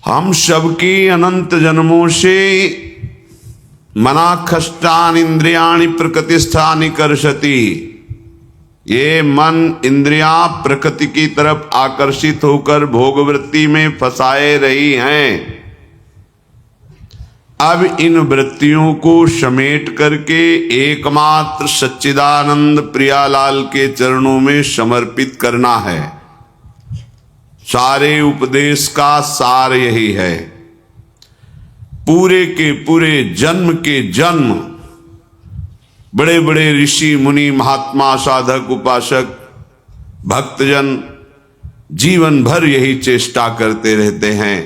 हम सबकी अनंत जन्मों से मना खष्टान इंद्रियाणि प्रकृतिस्थानि कर्षति, ये मन इंद्रियां प्रकृति की तरफ आकर्षित होकर भोगवृत्ति में फंसाए रही हैं। अब इन वृत्तियों को समेट करके एकमात्र सच्चिदानंद प्रियालाल के चरणों में समर्पित करना है। सारे उपदेश का सार यही है। पूरे के पूरे जन्म के जन्म बड़े बड़े ऋषि मुनि महात्मा साधक उपासक भक्तजन जीवन भर यही चेष्टा करते रहते हैं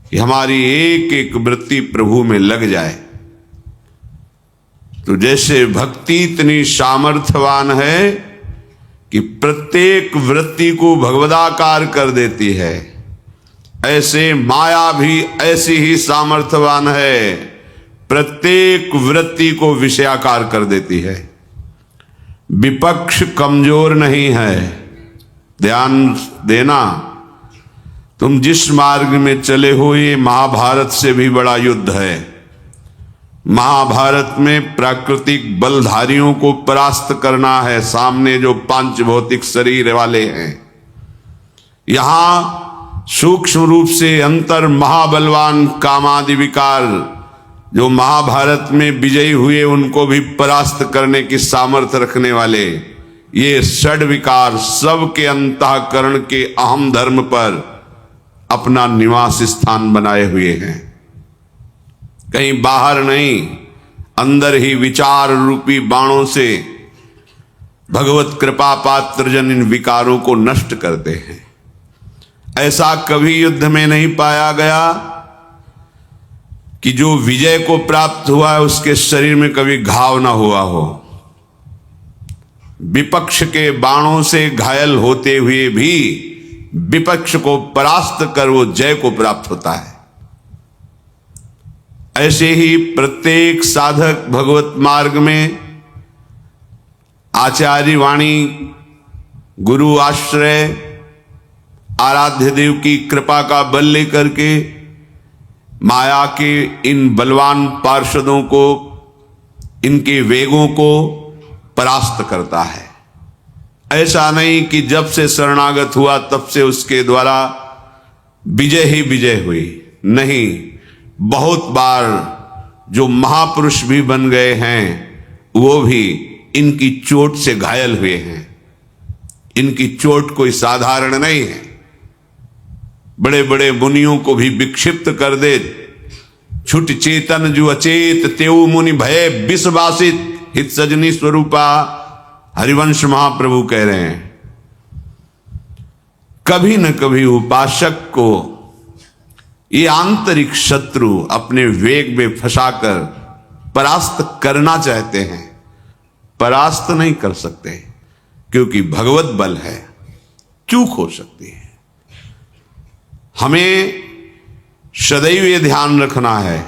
कि हमारी एक एक वृत्ति प्रभु में लग जाए। तो जैसे भक्ति इतनी सामर्थ्यवान है कि प्रत्येक वृत्ति को भगवदाकार कर देती है, ऐसे माया भी ऐसी ही सामर्थ्यवान है, प्रत्येक वृत्ति को विषयाकार कर देती है। विपक्ष कमजोर नहीं है, ध्यान देना। तुम जिस मार्ग में चले हो ये महाभारत से भी बड़ा युद्ध है। महाभारत में प्राकृतिक बलधारियों को परास्त करना है, सामने जो पांच भौतिक शरीर वाले हैं। यहां सूक्ष्म रूप से अंतर महाबलवान कामादि विकार जो महाभारत में विजयी हुए उनको भी परास्त करने की सामर्थ्य रखने वाले ये षड विकार सबके अंतःकरण के अहम धर्म पर अपना निवास स्थान बनाए हुए हैं। कहीं बाहर नहीं, अंदर ही विचार रूपी बाणों से भगवत कृपा पात्र जन इन विकारों को नष्ट करते हैं। ऐसा कभी युद्ध में नहीं पाया गया कि जो विजय को प्राप्त हुआ है उसके शरीर में कभी घाव ना हुआ हो। विपक्ष के बाणों से घायल होते हुए भी विपक्ष को परास्त कर वो जय को प्राप्त होता है। ऐसे ही प्रत्येक साधक भगवत मार्ग में आचार्य वाणी, गुरु आश्रय, आराध्य देव की कृपा का बल लेकर के माया के इन बलवान पार्षदों को, इनके वेगों को परास्त करता है। ऐसा नहीं कि जब से शरणागत हुआ तब से उसके द्वारा विजय ही विजय हुई, नहीं। बहुत बार जो महापुरुष भी बन गए हैं वो भी इनकी चोट से घायल हुए हैं। इनकी चोट कोई साधारण नहीं है। बड़े बड़े मुनियों को भी विक्षिप्त कर दे। छुट चेतन जो अचेत तेऊ मुनि भय विषवासित हित सजनी स्वरूपा, हरिवंश महाप्रभु कह रहे हैं। कभी न कभी उपासक को ये आंतरिक शत्रु अपने वेग में फंसाकर परास्त करना चाहते हैं, परास्त नहीं कर सकते क्योंकि भगवत बल है, चूक हो सकती है। हमें सदैव ये ध्यान रखना है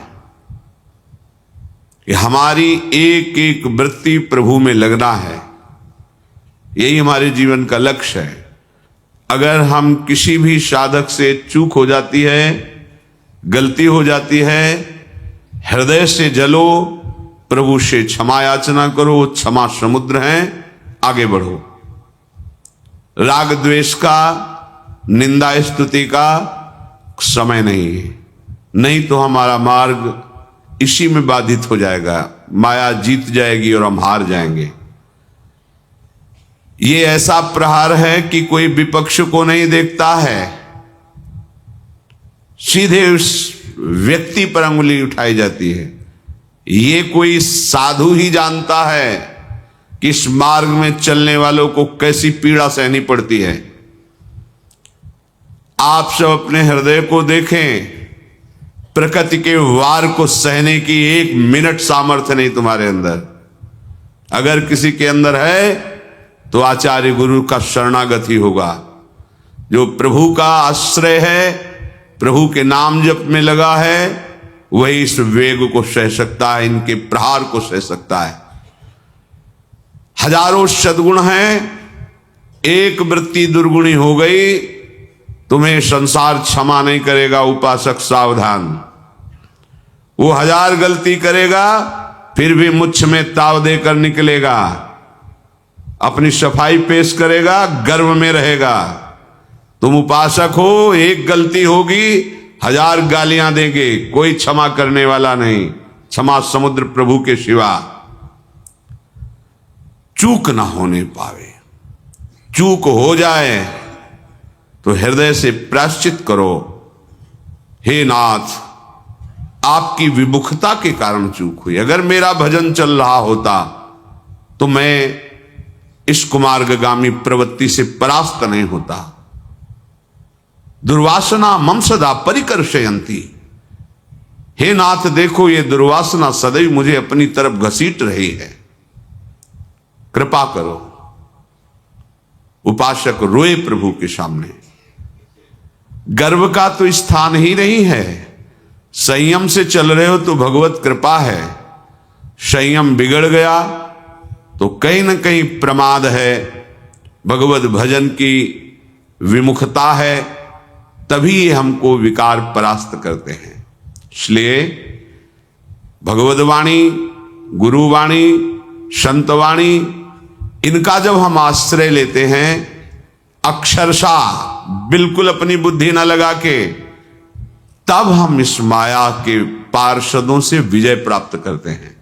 कि हमारी एक एक वृत्ति प्रभु में लगना है। यही हमारे जीवन का लक्ष्य है। अगर हम किसी भी साधक से चूक हो जाती है, गलती हो जाती है, हृदय से जलो, प्रभु से क्षमा याचना करो, क्षमा समुद्र है, आगे बढ़ो। राग द्वेष का, निंदा स्तुति का समय नहीं है, नहीं तो हमारा मार्ग इसी में बाधित हो जाएगा। माया जीत जाएगी और हम हार जाएंगे। ये ऐसा प्रहार है कि कोई विपक्ष को नहीं देखता है, सीधे उस व्यक्ति पर अंगुली उठाई जाती है। ये कोई साधु ही जानता है कि इस मार्ग में चलने वालों को कैसी पीड़ा सहनी पड़ती है। आप सब अपने हृदय को देखें, प्रकृति के वार को सहने की एक मिनट सामर्थ्य नहीं तुम्हारे अंदर। अगर किसी के अंदर है तो आचार्य गुरु का शरणागत ही होगा। जो प्रभु का आश्रय है, प्रभु के नाम जप में लगा है, वही इस वेग को सह सकता है, इनके प्रहार को सह सकता है। हजारों सद्गुण हैं, एक वृत्ति दुर्गुणी हो गई तुम्हें संसार क्षमा नहीं करेगा। उपासक सावधान, वो 1000 गलती करेगा फिर भी मुझ में ताव देकर निकलेगा, अपनी सफाई पेश करेगा, गर्व में रहेगा। तुम उपासक हो, एक गलती होगी 1000 गालियां देंगे, कोई क्षमा करने वाला नहीं, क्षमा समुद्र प्रभु के सिवा। चूक ना होने पावे, चूक हो जाए तो हृदय से प्रायश्चित करो। हे नाथ, आपकी विमुखता के कारण चूक हुई। अगर मेरा भजन चल रहा होता तो मैं इस कुमार्गगामी प्रवृत्ति से परास्त नहीं होता। दुर्वासना मम सदा परिकर्षयंती। हे नाथ, देखो ये दुर्वासना सदैव मुझे अपनी तरफ घसीट रही है, कृपा करो। उपासक रोए प्रभु के सामने। गर्व का तो स्थान ही नहीं है। संयम से चल रहे हो तो भगवत कृपा है, संयम बिगड़ गया तो कहीं ना कहीं प्रमाद है, भगवत भजन की विमुखता है, तभी ये हमको विकार परास्त करते हैं। इसलिए भगवत वाणी, गुरुवाणी, संतवाणी, इनका जब हम आश्रय लेते हैं अक्षरशः बिल्कुल अपनी बुद्धि न लगा के, तब हम इस माया के पार्षदों से विजय प्राप्त करते हैं।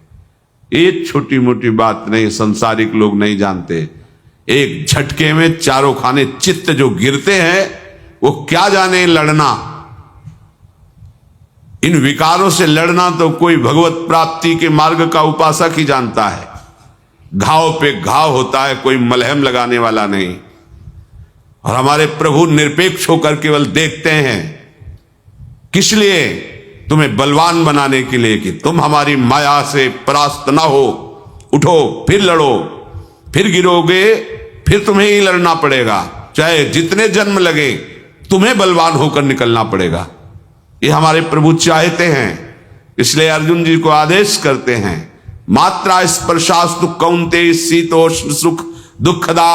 एक छोटी मोटी बात नहीं, संसारिक लोग नहीं जानते। एक झटके में चारों खाने चित्त जो गिरते हैं, वो क्या जाने लड़ना। इन विकारों से लड़ना तो कोई भगवत प्राप्ति के मार्ग का उपासक ही जानता है। घाव पे घाव होता है, कोई मलहम लगाने वाला नहीं। और हमारे प्रभु निरपेक्ष होकर केवल देखते हैं। किस लिए? तुम्हें बलवान बनाने के लिए कि तुम हमारी माया से परास्त ना हो। उठो, फिर लड़ो, फिर गिरोगे, फिर तुम्हें ही लड़ना पड़ेगा, चाहे जितने जन्म लगे, तुम्हें बलवान होकर निकलना पड़ेगा। ये हमारे प्रभु चाहते हैं। इसलिए अर्जुन जी को आदेश करते हैं, मात्रा स्पर्शास्तु कौन्तेय शीतोष्ण सुख दुखदा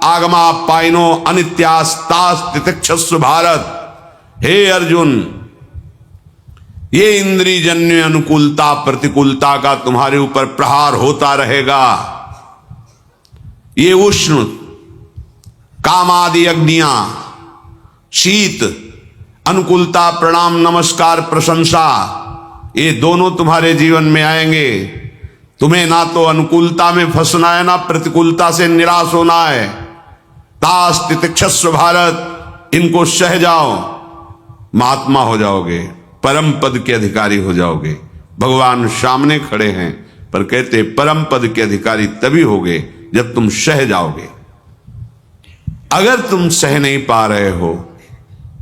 आगमा पाइनो अनित्यास्तास तितिक्षस्व भारत। हे अर्जुन, ये इंद्रियजन्य अनुकूलता प्रतिकूलता का तुम्हारे ऊपर प्रहार होता रहेगा। ये उष्ण कामादि अग्नियां, शीत, अनुकूलता, प्रणाम, नमस्कार, प्रशंसा, ये दोनों तुम्हारे जीवन में आएंगे। तुम्हें ना तो अनुकूलता में फंसना है, ना प्रतिकूलता से निराश होना है। तास तितिक्षस्व भारत, इनको सह जाओ, महात्मा हो जाओगे, परम पद के अधिकारी हो जाओगे। भगवान सामने खड़े हैं, पर कहते परम पद के अधिकारी तभी होगे जब तुम सह जाओगे। अगर तुम सह नहीं पा रहे हो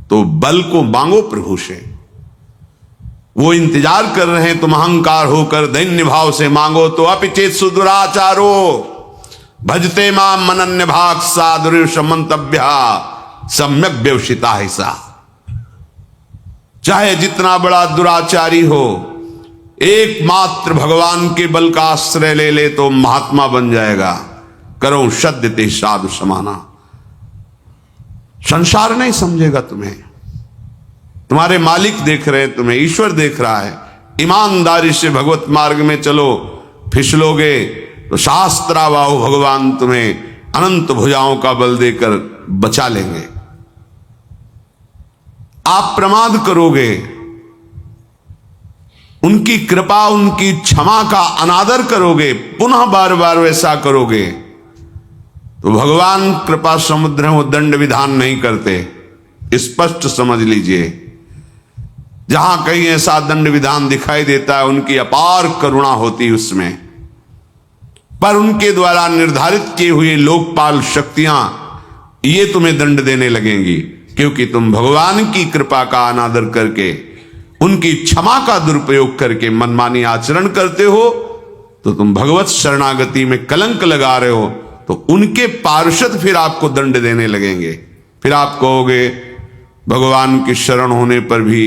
तो बल को मांगो प्रभु से। वो इंतजार कर रहे हैं, तुम अहंकार होकर दैन्य भाव से मांगो तो अपिचेत सुदुराचारो भजते माम मनन्य भाग सा दुर्युषमंतव्य सम्यक व्यवसिता है सा। चाहे जितना बड़ा दुराचारी हो, एकमात्र भगवान के बल का आश्रय ले ले तो महात्मा बन जाएगा। करो सद्य ते साधु समाना। संसार नहीं समझेगा तुम्हें। तुम्हारे मालिक देख रहे हैं तुम्हें, ईश्वर देख रहा है। ईमानदारी से भगवत मार्ग में चलो, फिसलोगे तो शास्त्राबाहु भगवान तुम्हें अनंत भुजाओं का बल देकर बचा लेंगे। आप प्रमाद करोगे, उनकी कृपा, उनकी क्षमा का अनादर करोगे, पुनः बार बार वैसा करोगे तो भगवान कृपा समुद्र में वो दंड विधान नहीं करते। स्पष्ट समझ लीजिए, जहां कहीं ऐसा दंड विधान दिखाई देता है, उनकी अपार करुणा होती उसमें। पर उनके द्वारा निर्धारित किए हुए लोकपाल शक्तियां ये तुम्हें दंड देने लगेंगी, क्योंकि तुम भगवान की कृपा का अनादर करके, उनकी क्षमा का दुरुपयोग करके मनमानी आचरण करते हो तो तुम भगवत शरणागति में कलंक लगा रहे हो। तो उनके पार्षद फिर आपको दंड देने लगेंगे। फिर आप कहोगे भगवान की शरण होने पर भी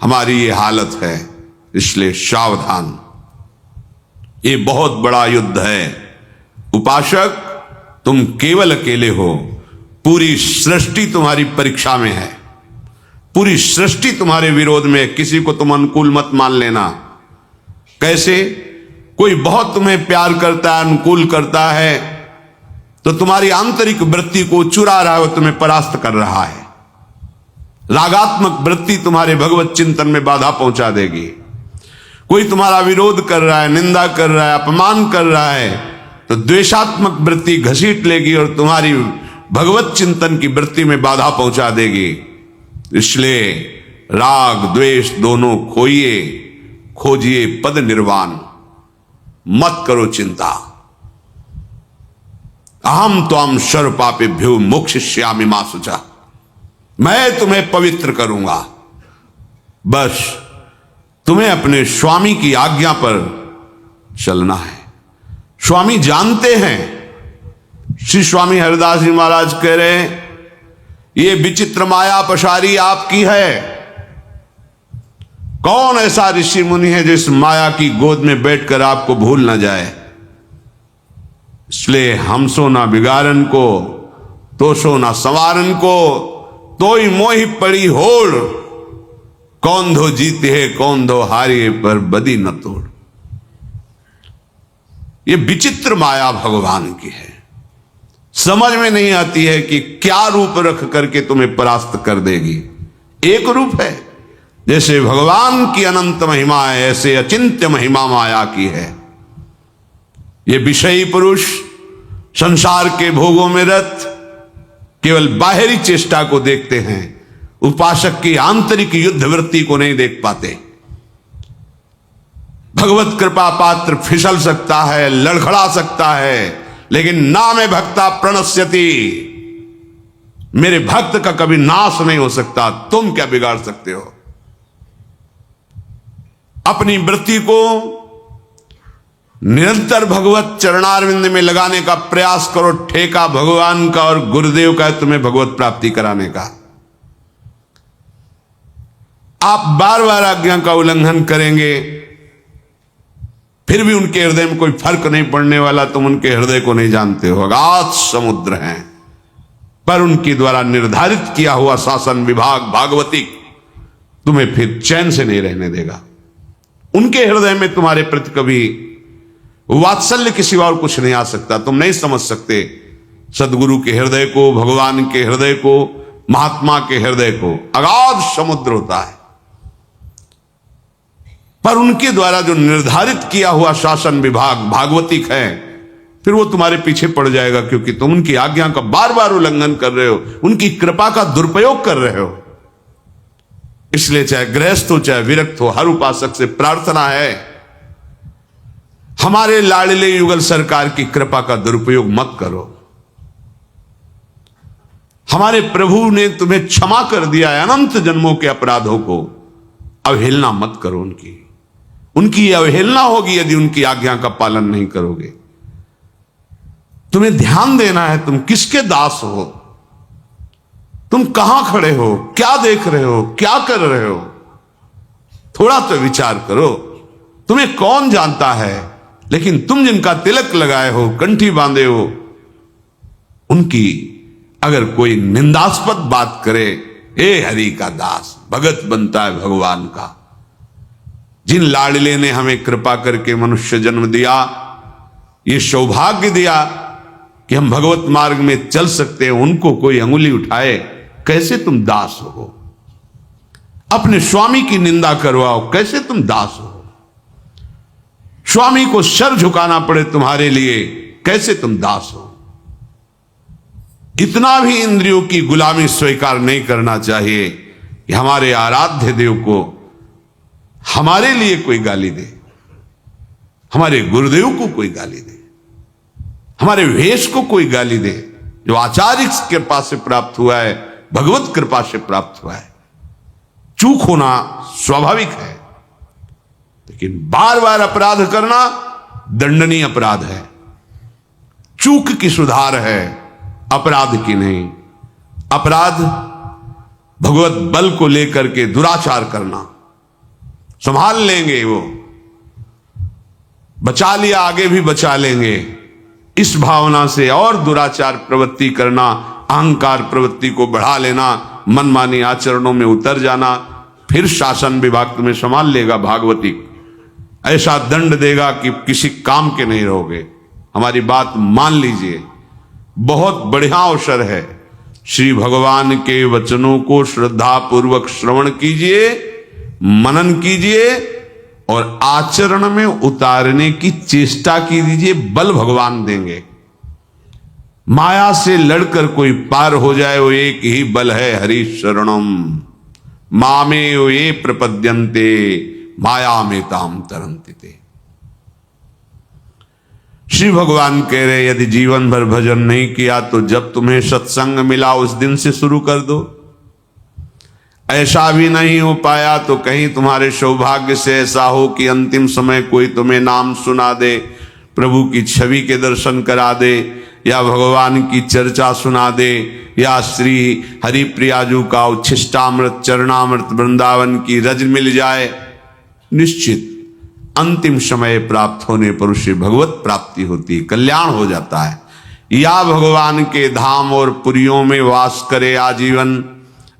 हमारी ये हालत है। इसलिए सावधान, ये बहुत बड़ा युद्ध है। उपासक, तुम केवल अकेले हो, पूरी सृष्टि तुम्हारी परीक्षा में है। पूरी सृष्टि तुम्हारे विरोध में, किसी को तुम अनुकूल मत मान लेना। कैसे? कोई बहुत तुम्हें प्यार करता है, अनुकूल करता है, तो तुम्हारी आंतरिक वृत्ति को चुरा रहा है, वो तुम्हें परास्त कर रहा है। रागात्मक वृत्ति तुम्हारे भगवत चिंतन में बाधा पहुंचा देगी। कोई तुम्हारा विरोध कर रहा है, निंदा कर रहा है, अपमान कर रहा है, तो द्वेषात्मक वृत्ति घसीट लेगी और तुम्हारी भगवत चिंतन की वृत्ति में बाधा पहुंचा देगी। इसलिए राग द्वेष दोनों खोइए, खोजिए पद निर्वाण, मत करो चिंता। अहम त्वाम सर्व पापेभ्यो मोक्षयिष्यामि मा शुचा, मैं तुम्हें पवित्र करूंगा। बस तुम्हें अपने स्वामी की आज्ञा पर चलना है। स्वामी जानते हैं, श्री स्वामी हरिदास जी महाराज कह रहे हैं, ये विचित्र माया पशारी आपकी है। कौन ऐसा ऋषि मुनि है जो इस माया की गोद में बैठकर आपको भूल न जाए। इसलिए हमसो ना बिगाड़न को, तोसो ना संवारन को, तोई मोहि पड़ी होड़, कौन धो जीते है कौन धो हारिए, पर बदी न तोड़। ये विचित्र माया भगवान की है, समझ में नहीं आती है कि क्या रूप रख करके तुम्हें परास्त कर देगी। एक रूप है, जैसे भगवान की अनंत महिमा है, ऐसे अचिंत्य महिमा माया की है। ये विषयी पुरुष संसार के भोगों में रत केवल बाहरी चेष्टा को देखते हैं, उपासक की आंतरिक युद्ध वृत्ति को नहीं देख पाते। भगवत कृपा पात्र फिसल सकता है, लड़खड़ा सकता है, लेकिन ना में भक्ता प्रणश्यति, मेरे भक्त का कभी नाश नहीं हो सकता। तुम क्या बिगाड़ सकते हो? अपनी वृत्ति को निरंतर भगवत चरणारविंद में लगाने का प्रयास करो। ठेका भगवान का और गुरुदेव का है तुम्हें भगवत प्राप्ति कराने का। आप बार बार आज्ञा का उल्लंघन करेंगे, फिर भी उनके हृदय में कोई फर्क नहीं पड़ने वाला। तुम उनके हृदय को नहीं जानते हो, अगाध समुद्र हैं। पर उनके द्वारा निर्धारित किया हुआ शासन विभाग भागवतिक तुम्हें फिर चैन से नहीं रहने देगा। उनके हृदय में तुम्हारे प्रति कभी वात्सल्य के सिवा और कुछ नहीं आ सकता। तुम नहीं समझ सकते सदगुरु के हृदय को, भगवान के हृदय को, महात्मा के हृदय को। अगाध समुद्र होता है, पर उनके द्वारा जो निर्धारित किया हुआ शासन विभाग भागवतिक है, फिर वो तुम्हारे पीछे पड़ जाएगा, क्योंकि तुम उनकी आज्ञा का बार बार उल्लंघन कर रहे हो, उनकी कृपा का दुरुपयोग कर रहे हो। इसलिए चाहे गृहस्थ हो चाहे विरक्त हो, हर उपासक से प्रार्थना है, हमारे लाडले युगल सरकार की कृपा का दुरुपयोग मत करो। हमारे प्रभु ने तुम्हें क्षमा कर दिया है अनंत जन्मों के अपराधों को, अवहेलना मत करो। उनकी अवहेलना होगी यदि उनकी आज्ञा का पालन नहीं करोगे। तुम्हें ध्यान देना है, तुम किसके दास हो, तुम कहां खड़े हो, क्या देख रहे हो, क्या कर रहे हो। थोड़ा तो विचार करो। तुम्हें कौन जानता है, लेकिन तुम जिनका तिलक लगाए हो, कंठी बांधे हो, उनकी अगर कोई निंदास्पद बात करे, हे हरि का दास, भगत बनता है भगवान का। जिन लाडले ने हमें कृपा करके मनुष्य जन्म दिया, ये सौभाग्य दिया कि हम भगवत मार्ग में चल सकते हैं, उनको कोई अंगुली उठाए, कैसे तुम दास हो? अपने स्वामी की निंदा करवाओ, कैसे तुम दास हो? स्वामी को सर झुकाना पड़े तुम्हारे लिए, कैसे तुम दास हो? इतना भी इंद्रियों की गुलामी स्वीकार नहीं करना चाहिए कि हमारे आराध्य देव को हमारे लिए कोई गाली दे, हमारे गुरुदेव को कोई गाली दे, हमारे वेश को कोई गाली दे, जो आचार्य कृपा से प्राप्त हुआ है, भगवत कृपा से प्राप्त हुआ है। चूक होना स्वाभाविक है, लेकिन बार बार अपराध करना दंडनीय अपराध है। चूक की सुधार है, अपराध की नहीं। अपराध भगवत बल को लेकर के दुराचार करना, संभाल लेंगे वो, बचा लिया आगे भी बचा लेंगे, इस भावना से और दुराचार प्रवृत्ति करना, अहंकार प्रवृत्ति को बढ़ा लेना, मनमानी आचरणों में उतर जाना, फिर शासन विभाग तुम्हें संभाल लेगा। भागवती ऐसा दंड देगा कि किसी काम के नहीं रहोगे। हमारी बात मान लीजिए, बहुत बढ़िया अवसर है। श्री भगवान के वचनों को श्रद्धा पूर्वक श्रवण कीजिए, मनन कीजिए और आचरण में उतारने की चेष्टा कीजिए। बल भगवान देंगे। माया से लड़कर कोई पार हो जाए, वो एक ही बल है, हरि शरणम मामे ये प्रपद्यन्ते माया में ताम तरन्ति ते। श्री भगवान कह रहे यदि जीवन भर भजन नहीं किया तो जब तुम्हें सत्संग मिला उस दिन से शुरू कर दो। ऐसा भी नहीं हो पाया तो कहीं तुम्हारे सौभाग्य से ऐसा हो कि अंतिम समय कोई तुम्हें नाम सुना दे, प्रभु की छवि के दर्शन करा दे, या भगवान की चर्चा सुना दे, या श्री हरिप्रियाजू का उच्छिष्टामृत चरणामृत वृंदावन की रज मिल जाए। निश्चित अंतिम समय प्राप्त होने पर उसे भगवत प्राप्ति होती, कल्याण हो जाता है। या भगवान के धाम और पुरियों में वास करे आजीवन,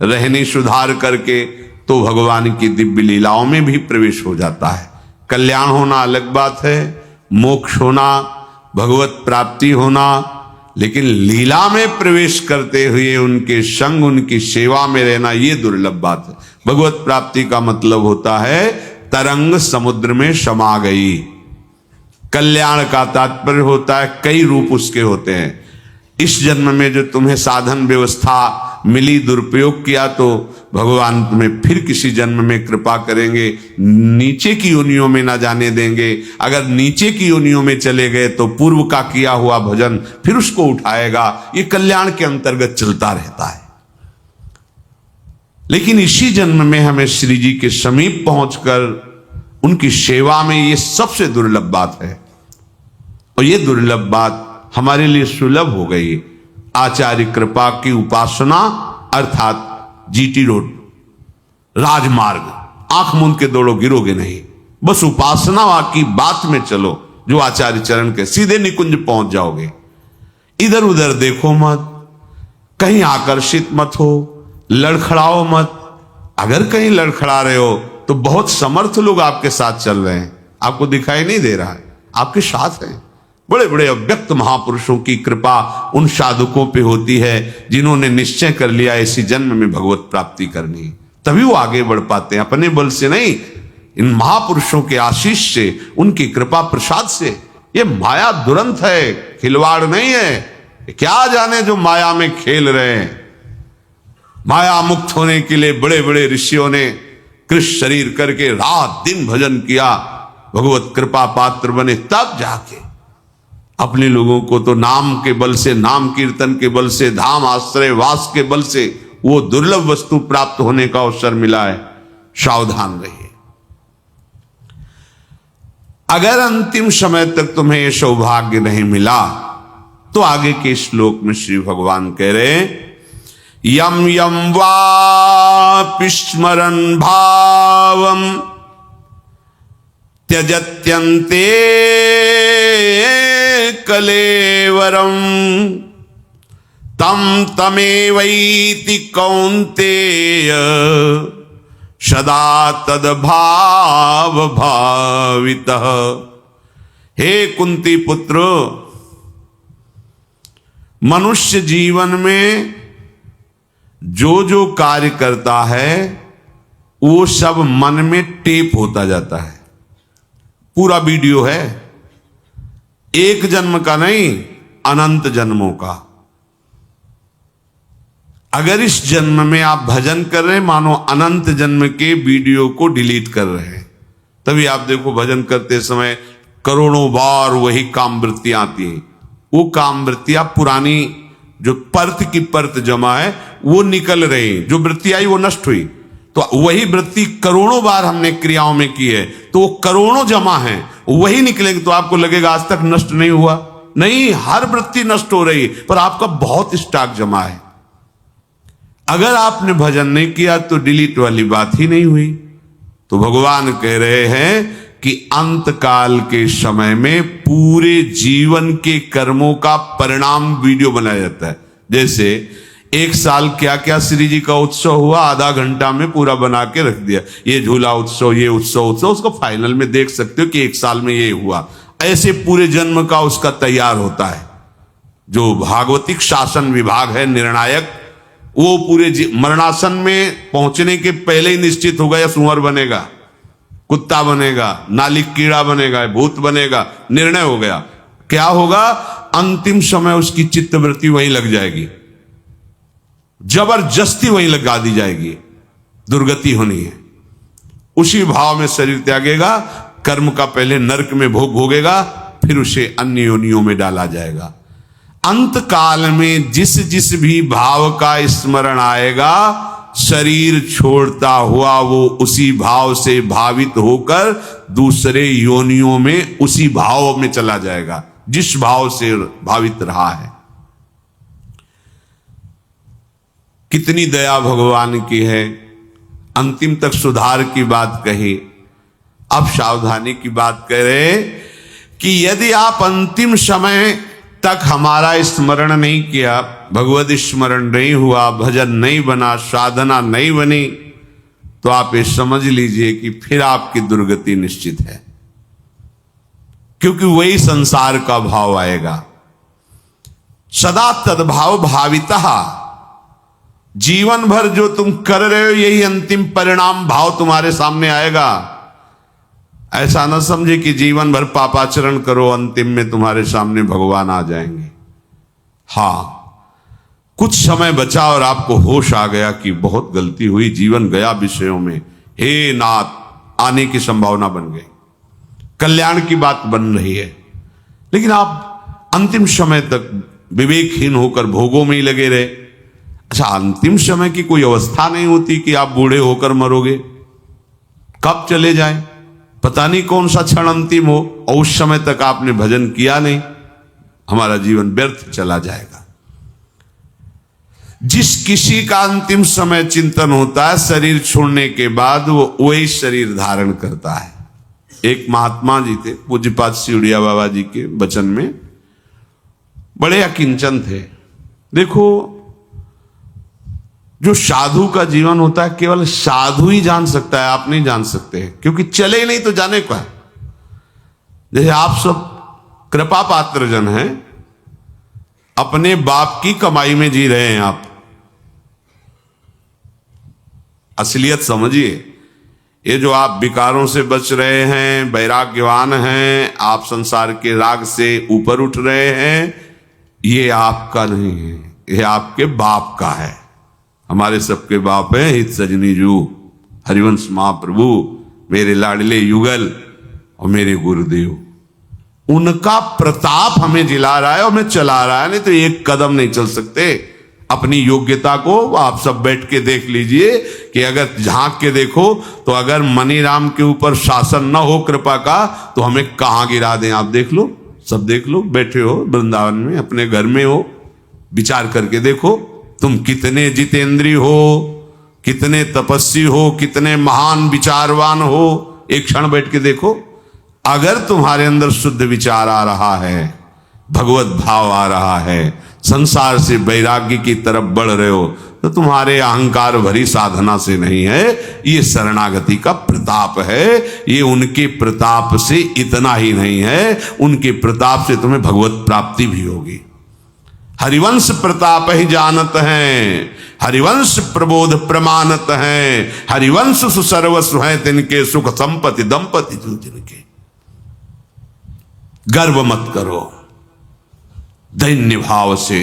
रहनी सुधार करके, तो भगवान की दिव्य लीलाओं में भी प्रवेश हो जाता है। कल्याण होना अलग बात है, मोक्ष होना, भगवत प्राप्ति होना, लेकिन लीला में प्रवेश करते हुए उनके संग उनकी सेवा में रहना ये दुर्लभ बात है। भगवत प्राप्ति का मतलब होता है तरंग समुद्र में समा गई। कल्याण का तात्पर्य होता है कई रूप उसके होते हैं। इस जन्म में जो तुम्हें साधन व्यवस्था मिली दुरुपयोग किया तो भगवान तुम्हें फिर किसी जन्म में कृपा करेंगे, नीचे की योनियों में ना जाने देंगे। अगर नीचे की योनियों में चले गए तो पूर्व का किया हुआ भजन फिर उसको उठाएगा। ये कल्याण के अंतर्गत चलता रहता है। लेकिन इसी जन्म में हमें श्री जी के समीप पहुंचकर उनकी सेवा में, ये सबसे दुर्लभ बात है। और ये दुर्लभ बात हमारे लिए सुलभ हो गई। आचार्य कृपा की उपासना अर्थात जीटी रोड, राजमार्ग, आंख मूंद के दौड़ो गिरोगे नहीं, बस उपासना की बात में चलो जो आचार्य चरण के, सीधे निकुंज पहुंच जाओगे। इधर उधर देखो मत, कहीं आकर्षित मत हो, लड़खड़ाओ मत। अगर कहीं लड़खड़ा रहे हो तो बहुत समर्थ लोग आपके साथ चल रहे हैं, आपको दिखाई नहीं दे रहा है, आपके साथ हैं। बड़े बड़े अव्यक्त महापुरुषों की कृपा उन साधुकों पे होती है जिन्होंने निश्चय कर लिया इसी जन्म में भगवत प्राप्ति करनी, तभी वो आगे बढ़ पाते हैं। अपने बल से नहीं, इन महापुरुषों के आशीष से, उनकी कृपा प्रसाद से। ये माया दुरंत है, खिलवाड़ नहीं है। क्या जाने जो माया में खेल रहे हैं। माया मुक्त होने के लिए बड़े बड़े ऋषियों ने कृष्ण शरीर करके रात दिन भजन किया, भगवत कृपा पात्र बने, तब जाके अपने लोगों को तो नाम के बल से, नाम कीर्तन के बल से, धाम आश्रय वास के बल से वो दुर्लभ वस्तु प्राप्त होने का अवसर मिला है। सावधान रहिए। अगर अंतिम समय तक तुम्हें यह सौभाग्य नहीं मिला तो आगे के श्लोक में श्री भगवान कह रहे, यम यम वापि स्मरन् भावम त्यजत्यन्ते कलेवरम तम तमेवैति कौन्तेय सदा तद्भाव भावितः। हे कुंती पुत्र, मनुष्य जीवन में जो जो कार्य करता है वो सब मन में टेप होता जाता है। पूरा वीडियो है, एक जन्म का नहीं, अनंत जन्मों का। अगर इस जन्म में आप भजन कर रहे हैं, मानो अनंत जन्म के वीडियो को डिलीट कर रहे हैं। तभी आप देखो भजन करते समय करोड़ों बार वही काम वृत्तियां आती हैं। वो काम वृत्तियां पुरानी जो परत की परत जमा है वो निकल रही, जो वृत्ति आई वो नष्ट हुई, तो वही वृत्ति करोड़ों बार हमने क्रियाओं में की है तो वो करोड़ों जमा है, वही निकलेंगे। तो आपको लगेगा आज तक नष्ट नहीं हुआ, नहीं, हर वृत्ति नष्ट हो रही, पर आपका बहुत स्टॉक जमा है। अगर आपने भजन नहीं किया तो डिलीट वाली बात ही नहीं हुई। तो भगवान कह रहे हैं कि अंत काल के समय में पूरे जीवन के कर्मों का परिणाम वीडियो बनाया जाता है। जैसे एक साल क्या क्या श्री जी का उत्सव हुआ, आधा घंटा में पूरा बना के रख दिया। ये झूला उत्सव, ये उत्सव, उसको फाइनल में देख सकते हो कि एक साल में ये हुआ। ऐसे पूरे जन्म का उसका तैयार होता है। जो भागवतिक शासन विभाग है निर्णायक, वो पूरे मरणासन में पहुंचने के पहले ही निश्चित होगा, या सुअर बनेगा, कुत्ता बनेगा, नाली कीड़ा बनेगा, भूत बनेगा, निर्णय हो गया। क्या होगा? अंतिम समय उसकी चित्तवृत्ति वहीं लग जाएगी, जबरदस्ती वहीं लगा दी जाएगी, दुर्गति होनी है। उसी भाव में शरीर त्यागेगा, कर्म का पहले नरक में भोग भोगेगा, फिर उसे अन्य योनियों में डाला जाएगा। अंत काल में जिस जिस भी भाव का स्मरण आएगा, शरीर छोड़ता हुआ वो उसी भाव से भावित होकर दूसरे योनियों में उसी भाव में चला जाएगा जिस भाव से भावित रहा है। कितनी दया भगवान की है। अंतिम तक सुधार की बात कही, अब सावधानी की बात कह रहे कि यदि आप अंतिम समय तक हमारा स्मरण नहीं किया, भगवत स्मरण नहीं हुआ, भजन नहीं बना, साधना नहीं बनी, तो आप ये समझ लीजिए कि फिर आपकी दुर्गति निश्चित है। क्योंकि वही संसार का भाव आएगा। सदा तद्भाव भाविता, जीवन भर जो तुम कर रहे हो यही अंतिम परिणाम भाव तुम्हारे सामने आएगा। ऐसा न समझे कि जीवन भर पापाचरण करो, अंतिम में तुम्हारे सामने भगवान आ जाएंगे। हाँ, कुछ समय बचा और आपको होश आ गया कि बहुत गलती हुई, जीवन गया विषयों में, हे नाथ, आने की संभावना बन गई, कल्याण की बात बन रही है। लेकिन आप अंतिम समय तक विवेकहीन होकर भोगों में ही लगे रहे। अच्छा, अंतिम समय की कोई अवस्था नहीं होती कि आप बूढ़े होकर मरोगे, कब चले जाए पता नहीं, कौन सा क्षण अंतिम हो, और उस समय तक आपने भजन किया नहीं, हमारा जीवन व्यर्थ चला जाएगा। जिस किसी का अंतिम समय चिंतन होता है, शरीर छोड़ने के बाद वो वही शरीर धारण करता है। एक महात्मा जी थे, पूज्यपाद सिउड़िया बाबा जी के वचन में, बड़े अकिंचन थे। देखो, जो साधु का जीवन होता है केवल साधु ही जान सकता है, आप नहीं जान सकते, क्योंकि चले ही नहीं तो जाने का है। जैसे आप सब कृपा पात्र जन हैं, अपने बाप की कमाई में जी रहे हैं आप, असलियत समझिए। ये जो आप विकारों से बच रहे हैं, वैराग्यवान हैं, आप संसार के राग से ऊपर उठ रहे हैं, ये आपका नहीं है, ये आपके बाप का है। हमारे सबके बाप हैं हित सजनी जू, हरिवंश महाप्रभु, मेरे लाडले युगल और मेरे गुरुदेव। उनका प्रताप हमें जिला रहा है और हमें चला रहा है, नहीं तो एक कदम नहीं चल सकते। अपनी योग्यता को आप सब बैठ के देख लीजिए कि अगर झांक के देखो तो अगर मनीराम के ऊपर शासन न हो कृपा का, तो हमें कहां गिरा दें। आप देख लो, सब देख लो, बैठे हो वृंदावन में, अपने घर में हो, विचार करके देखो तुम कितने जितेंद्रीय हो, कितने तपस्वी हो, कितने महान विचारवान हो। एक क्षण बैठ के देखो, अगर तुम्हारे अंदर शुद्ध विचार आ रहा है, भगवत भाव आ रहा है, संसार से वैराग्य की तरफ बढ़ रहे हो, तो तुम्हारे अहंकार भरी साधना से नहीं है, ये शरणागति का प्रताप है। ये उनके प्रताप से इतना ही नहीं है, उनके प्रताप से तुम्हें भगवत प्राप्ति भी होगी। हरिवंश प्रताप ही जानत हैं, हरिवंश प्रबोध प्रमाणत हैं, हरिवंश सुसर्वस्व हैं तिनके, सुख संपत्ति दंपति जिनके। गर्व मत करो, दैन्य भाव से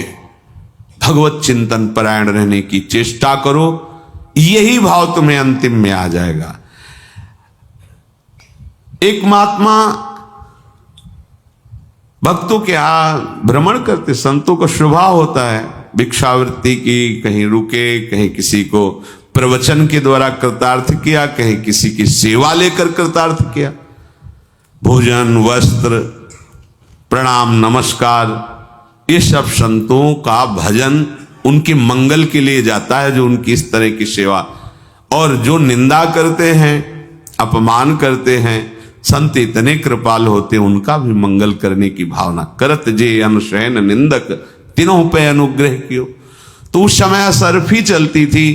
भगवत चिंतन परायण रहने की चेष्टा करो, यही भाव तुम्हें अंतिम में आ जाएगा। एक महात्मा भक्तों के यहाँ भ्रमण करते, संतों का स्वभाव होता है भिक्षावृत्ति की, कहीं रुके, कहीं किसी को प्रवचन के द्वारा कृतार्थ किया, कहीं किसी की सेवा लेकर कृतार्थ किया। भोजन, वस्त्र, प्रणाम, नमस्कार, ये सब संतों का भजन उनके मंगल के लिए जाता है, जो उनकी इस तरह की सेवा। और जो निंदा करते हैं, अपमान करते हैं, संत इतने कृपाल होते हैं, उनका भी मंगल करने की भावना। करत जे अनुशयन निंदक, तीनों पे अनुग्रह कियो। तो उस समय असरफी चलती थी,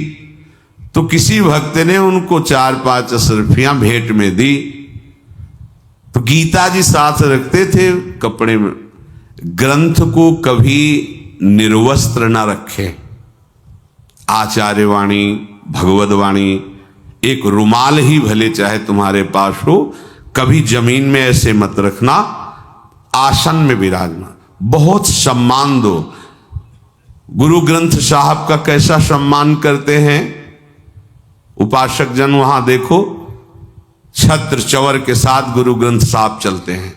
तो किसी भक्त ने उनको 4-5 असरफियां भेंट में दी। तो गीता जी साथ रखते थे कपड़े में। ग्रंथ को कभी निर्वस्त्र ना रखे। आचार्य वाणी, भगवद वाणी, एक रुमाल ही भले चाहे तुम्हारे पास हो, कभी जमीन में ऐसे मत रखना, आसन में विराजना। बहुत सम्मान दो। गुरु ग्रंथ साहब का कैसा सम्मान करते हैं उपासक जन, वहां देखो छत्र चवर के साथ गुरु ग्रंथ साहब चलते हैं।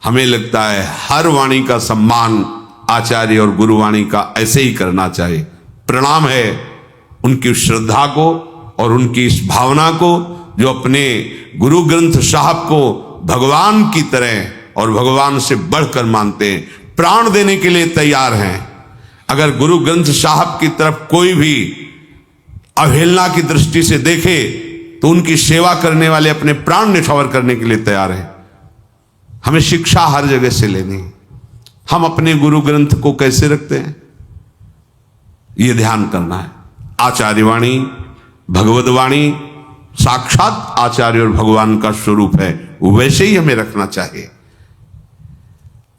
हमें लगता है हर वाणी का सम्मान आचार्य और गुरुवाणी का ऐसे ही करना चाहिए। प्रणाम है उनकी श्रद्धा को और उनकी इस भावना को, जो अपने गुरु ग्रंथ साहब को भगवान की तरह और भगवान से बढ़कर मानते हैं, प्राण देने के लिए तैयार हैं। अगर गुरु ग्रंथ साहब की तरफ कोई भी अवहेलना की दृष्टि से देखे तो उनकी सेवा करने वाले अपने प्राण न्यौछावर करने के लिए तैयार हैं। हमें शिक्षा हर जगह से लेनी है। हम अपने गुरु ग्रंथ को कैसे रखते हैं, यह ध्यान करना है। आचार्य वाणी, भगवद वाणी साक्षात आचार्य और भगवान का स्वरूप है, वैसे ही हमें रखना चाहिए।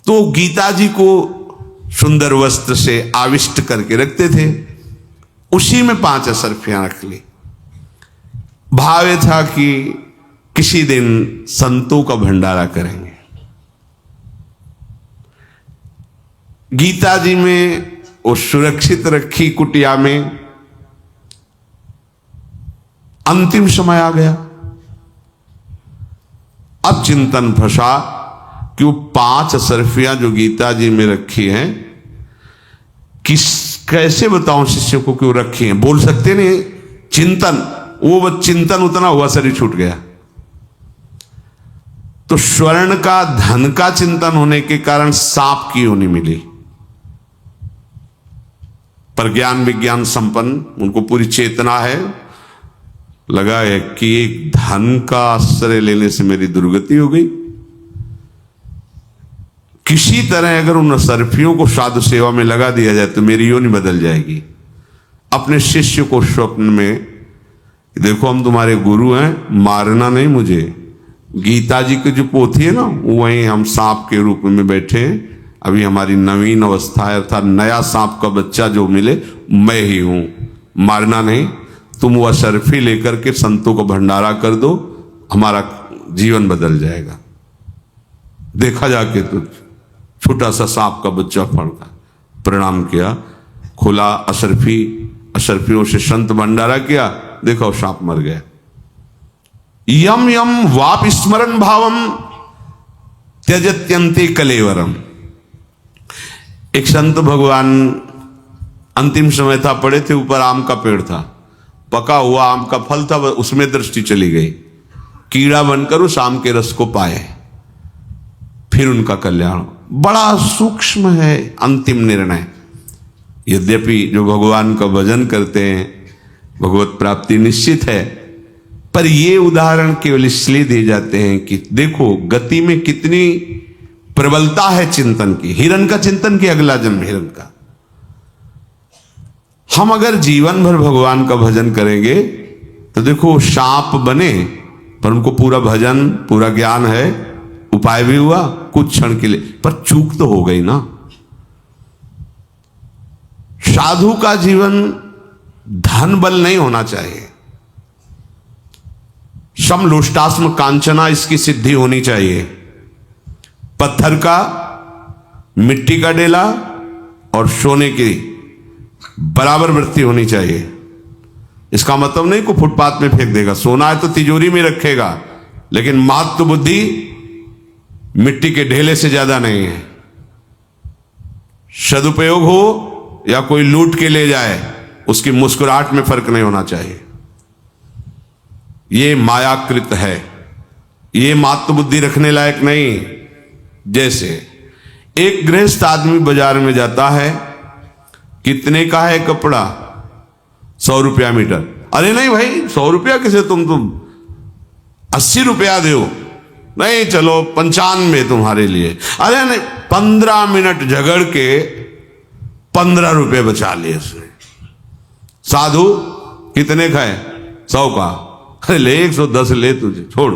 तो गीता जी को सुंदर वस्त्र से आविष्ट करके रखते थे, उसी में 5 असरफियां रख ली। भाव ये था कि किसी दिन संतों का भंडारा करेंगे। गीता जी में वो सुरक्षित रखी कुटिया में अंतिम समय आ गया। अब चिंतन फंसा कि वो 5 असरफियां जो गीता जी में रखी हैं, कैसे बताऊं शिष्य को क्यों रखी हैं। बोल सकते नहीं, चिंतन, वो चिंतन उतना हुआ, शरीर छूट गया। तो स्वर्ण का, धन का चिंतन होने के कारण सांप की योनि मिली। पर ज्ञान विज्ञान संपन्न, उनको पूरी चेतना है। लगा है कि एक धन का आश्रय लेने से मेरी दुर्गति हो गई। किसी तरह अगर उन असरफियों को साधु सेवा में लगा दिया जाए तो मेरी योनि बदल जाएगी। अपने शिष्य को स्वप्न में, देखो हम तुम्हारे गुरु हैं, मारना नहीं मुझे। गीता जी की जो पोथी है ना, वहीं हम सांप के रूप में बैठे हैं। अभी हमारी नवीन अवस्था है, अर्थात नया सांप का बच्चा जो मिले मैं ही हूं। मारना नहीं, तुम वो असरफी लेकर के संतों को भंडारा कर दो, हमारा जीवन बदल जाएगा। देखा जाके तो छोटा सा सांप का बच्चा फड़का, प्रणाम किया, खुला असरफी, असरफियों से संत भंडारा किया, देखो सांप मर गया। यम यम वाप स्मरण भावम त्यजत्यंते कलेवरम। एक संत भगवान, अंतिम समय था, पड़े थे, ऊपर आम का पेड़ था, पका हुआ आम का फल था, उसमें दृष्टि चली गई। कीड़ा बनकर उस आम के रस को पाए, फिर उनका कल्याण। बड़ा सूक्ष्म है अंतिम निर्णय। यद्यपि जो भगवान का भजन करते हैं भगवत प्राप्ति निश्चित है, पर ये उदाहरण केवल इसलिए दिए जाते हैं कि देखो गति में कितनी प्रबलता है चिंतन की। हिरण का चिंतन किया, अगला जन्म हिरण का। हम अगर जीवन भर भगवान का भजन करेंगे तो देखो सांप बने, पर उनको पूरा भजन, पूरा ज्ञान है, उपाय भी हुआ कुछ क्षण के लिए, पर चूक तो हो गई ना। साधु का जीवन धन बल नहीं होना चाहिए, समलोष्टास्म कांचना इसकी सिद्धि होनी चाहिए। पत्थर का, मिट्टी का डेला और सोने की बराबर वृत्ति होनी चाहिए। इसका मतलब नहीं को फुटपाथ में फेंक देगा, सोना है तो तिजोरी में रखेगा, लेकिन महत्व बुद्धि मिट्टी के ढेले से ज्यादा नहीं है। सदुपयोग हो या कोई लूट के ले जाए, उसकी मुस्कुराहट में फर्क नहीं होना चाहिए। ये मायाकृत है, ये महत्व बुद्धि रखने लायक नहीं। जैसे एक गृहस्थ आदमी बाजार में जाता है, कितने का है कपड़ा? 100 रुपया मीटर। अरे नहीं भाई 100 रुपया किसे, तुम 80 रुपया दो। नहीं चलो 95 तुम्हारे लिए। अरे नहीं, 15 मिनट झगड़ के 15 रुपए बचा लिए उसने। साधु कितने खाए? 100 का। अरे ले 110 ले, तुझे छोड़,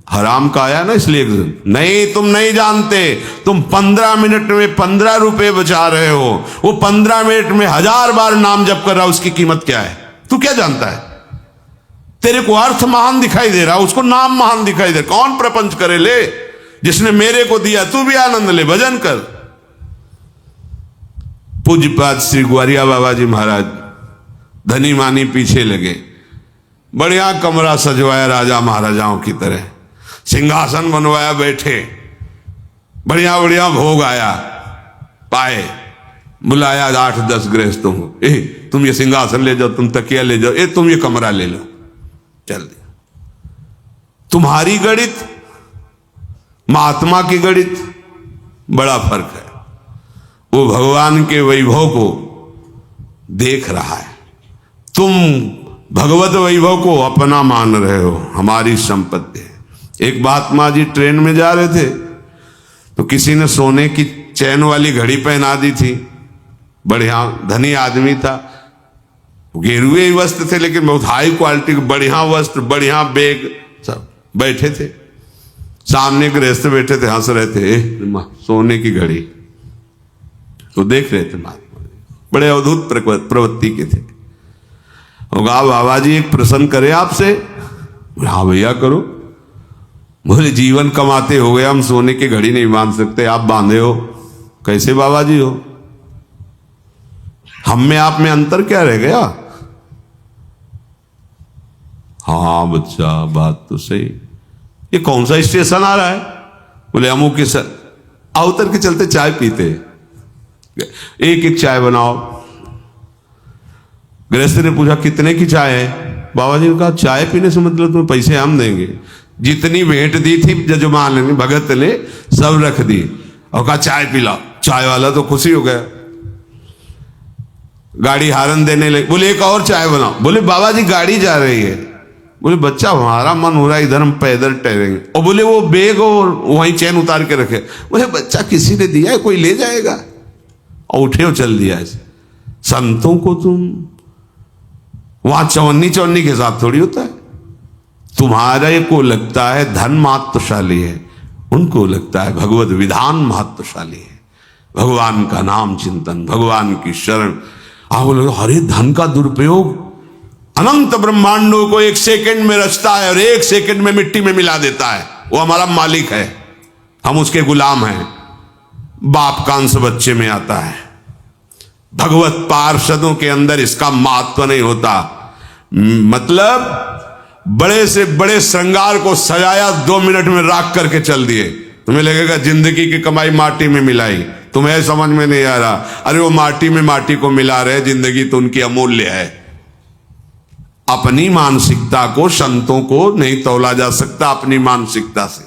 हराम का आया ना इसलिए। नहीं, तुम नहीं जानते, तुम 15 मिनट में 15 रुपए बचा रहे हो। वो 15 मिनट में 1000 बार नाम जप कर रहा, उसकी कीमत क्या है तू क्या जानता है? तेरे को अर्थ महान दिखाई दे रहा, उसको नाम महान दिखाई दे। कौन प्रपंच करे? ले, जिसने मेरे को दिया तू भी आनंद ले, भजन कर। पूज्यपाद श्री ग्वारिया बाबा जी महाराज धनी मानी पीछे लगे, बढ़िया कमरा सजवाया राजा महाराजाओं की तरह, सिंहासन बनवाया, बैठे, बढ़िया बढ़िया भोग आया, पाए, बुलाया 8-10 गृहस्थों को, तुम ये सिंहासन ले जाओ, तुम तकिया ले जाओ, तुम ये कमरा ले लो, चल दिया। तुम्हारी गणित महात्मा की गणित बड़ा फर्क है। वो भगवान के वैभव को देख रहा है, तुम भगवत वैभव को अपना मान रहे हो, हमारी संपत्ति है। एक महात्मा जी ट्रेन में जा रहे थे तो किसी ने सोने की चैन वाली घड़ी पहना दी थी, बढ़िया धनी आदमी था, गेरुए ही वस्त्र थे लेकिन बहुत हाई क्वालिटी के बढ़िया वस्त्र, बढ़िया बैग, सब बैठे थे। सामने गृहस्थ बैठे थे, हंस रहे थे, सोने की घड़ी तो देख रहे थे। महात्मा बड़े अद्भुत प्रवृत्ति के थे। होगा बाबा जी एक प्रश्न करे आपसे? हाँ भैया करो। बोले जीवन कमाते हो गए, हम सोने की घड़ी नहीं बांध सकते, आप बांधे हो। कैसे बाबा जी हो? हम में आप में अंतर क्या रह गया? हाँ बच्चा बात तो सही। ये कौन सा स्टेशन आ रहा है? बोले अमुक के सर। उतर के चलते चाय पीते, एक एक चाय बनाओ। गृहस्थ ने पूछा कितने की चाय है? बाबा जी ने कहा चाय पीने से मतलब तुम्हें पैसे हम देंगे। जितनी भेंट दी थी जजमान ने, भगत ने, सब रख दी और कहा चाय पिलाओ। चाय वाला तो खुशी हो गया, गाड़ी हारन देने लगे। बोले एक और चाय बनाओ। बोले बाबा जी गाड़ी जा रही है। बोले बच्चा हमारा मन हो रहा है, इधर हम पैदल टहलेंगे। और बोले वो बैग और वहीं चैन उतार के रखे। बोले बच्चा किसी ने दिया है, कोई ले जाएगा। और उठे और चल दिया। ऐसे संतों को तुम वहां चवन्नी के हिसाब थोड़ी होता है। तुम्हारे को लगता है धन महत्वशाली है, उनको लगता है भगवत विधान महत्वशाली है, भगवान का नाम चिंतन, भगवान की शरण। आप बोले अरे धन का दुरुपयोग अनंत ब्रह्मांडों को 1 सेकंड में रचता है और 1 सेकंड में मिट्टी में मिला देता है। वो हमारा मालिक है, हम उसके गुलाम हैं। बाप का अंश बच्चे में आता है। भगवत पार्षदों के अंदर इसका महत्व नहीं होता। मतलब बड़े से बड़े श्रृंगार को सजाया, 2 मिनट में राख करके चल दिए। तुम्हें लगेगा जिंदगी की कमाई माटी में मिलाई, तुम्हें समझ में नहीं आ रहा। अरे वो माटी में माटी को मिला रहे, जिंदगी तो उनकी अमूल्य है। अपनी मानसिकता को, संतों को नहीं तौला जा सकता अपनी मानसिकता से।